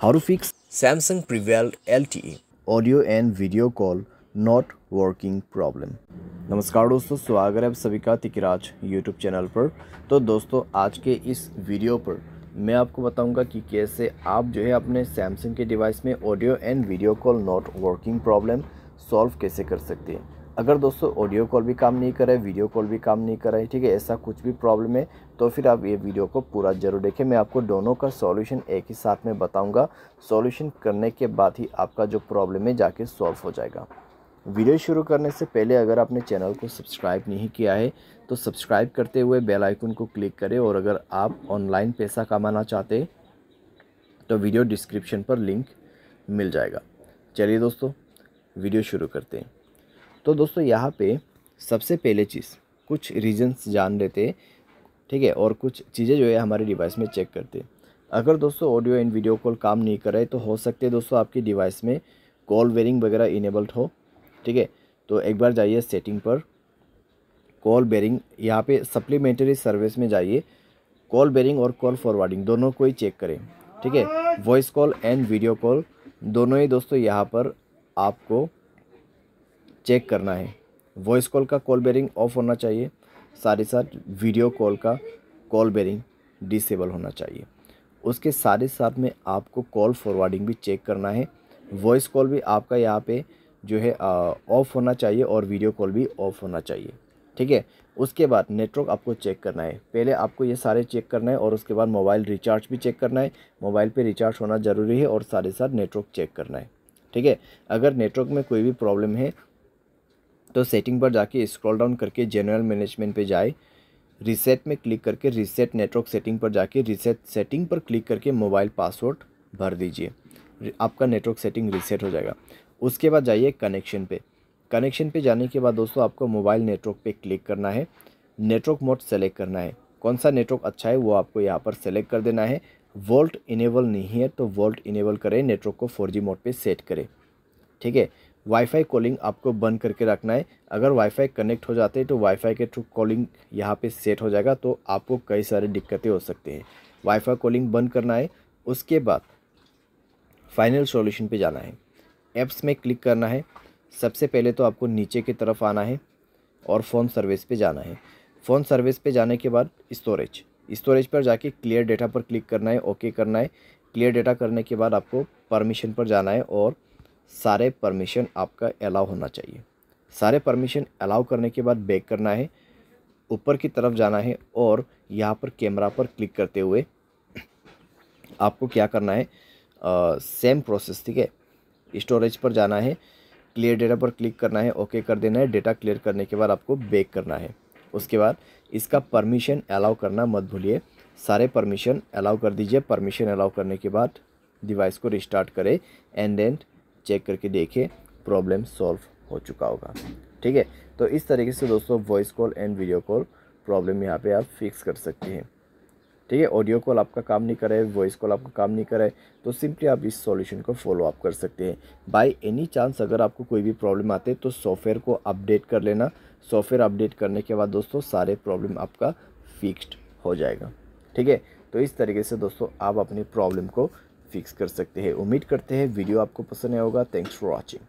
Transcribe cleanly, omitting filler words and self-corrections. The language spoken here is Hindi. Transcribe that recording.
How to fix Samsung Prevail LTE audio and video call not working problem। नमस्कार दोस्तों, स्वागत है आप सभी का तिकराज यूट्यूब चैनल पर। तो दोस्तों, आज के इस वीडियो पर मैं आपको बताऊंगा कि कैसे आप जो है अपने सैमसंग के डिवाइस में audio and video call not working problem solve कैसे कर सकते हैं। अगर दोस्तों ऑडियो कॉल भी काम नहीं कर रहा है, वीडियो कॉल भी काम नहीं कर रहा है, ठीक है, ऐसा कुछ भी प्रॉब्लम है तो फिर आप ये वीडियो को पूरा ज़रूर देखें। मैं आपको दोनों का सॉल्यूशन एक ही साथ में बताऊंगा। सॉल्यूशन करने के बाद ही आपका जो प्रॉब्लम है जाके सॉल्व हो जाएगा। वीडियो शुरू करने से पहले अगर आपने चैनल को सब्सक्राइब नहीं किया है तो सब्सक्राइब करते हुए बेल आइकन को क्लिक करें, और अगर आप ऑनलाइन पैसा कमाना चाहते हैं तो वीडियो डिस्क्रिप्शन पर लिंक मिल जाएगा। चलिए दोस्तों, वीडियो शुरू करते हैं। तो दोस्तों, यहाँ पे सबसे पहले चीज़ कुछ रीजंस जान लेते हैं, ठीक है, और कुछ चीज़ें जो है हमारे डिवाइस में चेक करते हैं। अगर दोस्तों ऑडियो एंड वीडियो कॉल काम नहीं कर रहे तो हो सकते हैं दोस्तों आपकी डिवाइस में कॉल बेरिंग वगैरह इनेबल्ड हो, ठीक है। तो एक बार जाइए सेटिंग पर, कॉल बेरिंग, यहाँ पे सप्लीमेंट्री सर्विस में जाइए, कॉल बेरिंग और कॉल फॉरवर्डिंग दोनों को ही चेक करें, ठीक है। Voice call and video call दोनों ही दोस्तों यहाँ पर आपको चेक करना है। वॉइस कॉल का कॉल बेरिंग ऑफ होना चाहिए, साथ ही साथ वीडियो कॉल का कॉल बेरिंग डिसेबल होना चाहिए। उसके साथ ही साथ में आपको कॉल फॉरवर्डिंग भी चेक करना है। वॉइस कॉल भी आपका यहाँ पे जो है ऑफ होना चाहिए और वीडियो कॉल भी ऑफ होना चाहिए, ठीक है। उसके बाद नेटवर्क आपको चेक करना है। पहले आपको ये सारे चेक करना है और उसके बाद मोबाइल रिचार्ज भी चेक करना है। मोबाइल पे रिचार्ज होना ज़रूरी है और साथ ही साथ नेटवर्क चेक करना है, ठीक है। अगर नेटवर्क में कोई भी प्रॉब्लम है तो सेटिंग पर जाके स्क्रॉल डाउन करके जनरल मैनेजमेंट पे जाए, रीसेट में क्लिक करके रीसेट नेटवर्क सेटिंग पर जाके रीसेट सेटिंग पर क्लिक करके मोबाइल पासवर्ड भर दीजिए, आपका नेटवर्क सेटिंग रीसेट हो जाएगा। उसके बाद जाइए कनेक्शन पे। कनेक्शन पे जाने के बाद दोस्तों आपको मोबाइल नेटवर्क पे क्लिक करना है, नेटवर्क मोड सेलेक्ट करना है। कौन सा नेटवर्क अच्छा है वो आपको यहाँ पर सेलेक्ट कर देना है। वोल्ट इनेबल नहीं है तो वोल्ट इनेबल करें, नेटवर्क को 4G मोड पे सेट करें, ठीक है। वाईफाई कॉलिंग आपको बंद करके रखना है। अगर वाईफाई कनेक्ट हो जाते हैं तो वाईफाई के थ्रू कॉलिंग यहाँ पे सेट हो जाएगा, तो आपको कई सारी दिक्कतें हो सकती हैं। वाईफाई कॉलिंग बंद करना है। उसके बाद फाइनल सॉल्यूशन पे जाना है, ऐप्स में क्लिक करना है। सबसे पहले तो आपको नीचे की तरफ आना है और फ़ोन सर्विस पे जाना है। फ़ोन सर्विस पे जाने के बाद स्टोरेज पर जाके क्लियर डेटा पर क्लिक करना है, ओके करना है। क्लियर डेटा करने के बाद आपको परमिशन पर जाना है और सारे परमिशन आपका अलाउ होना चाहिए। सारे परमिशन अलाउ करने के बाद बैक करना है, ऊपर की तरफ जाना है और यहाँ पर कैमरा पर क्लिक करते हुए आपको क्या करना है, सेम प्रोसेस, ठीक है। स्टोरेज पर जाना है, क्लियर डेटा पर क्लिक करना है, ओके कर देना है। डेटा क्लियर करने के बाद आपको बैक करना है। उसके बाद इसका परमिशन अलाउ करना मत भूलिए, सारे परमिशन अलाउ कर दीजिए। परमिशन अलाउ करने के बाद डिवाइस को रिस्टार्ट करें एंड देन चेक करके देखें प्रॉब्लम सॉल्व हो चुका होगा, ठीक है। तो इस तरीके से दोस्तों voice call and video call problem यहाँ पे आप फिक्स कर सकते हैं, ठीक है। ऑडियो कॉल आपका काम नहीं कर रहा है, वॉइस कॉल आपका काम नहीं कर रहा है, तो सिंपली आप इस सॉल्यूशन को फॉलो अप कर सकते हैं। बाय एनी चांस अगर आपको कोई भी प्रॉब्लम आते है तो सॉफ्टवेयर को अपडेट कर लेना। सॉफ्टवेयर अपडेट करने के बाद दोस्तों सारे प्रॉब्लम आपका फिक्स्ड हो जाएगा, ठीक है। तो इस तरीके से दोस्तों आप अपनी प्रॉब्लम को फिक्स कर सकते हैं। उम्मीद करते हैं वीडियो आपको पसंद आया होगा। Thanks for watching.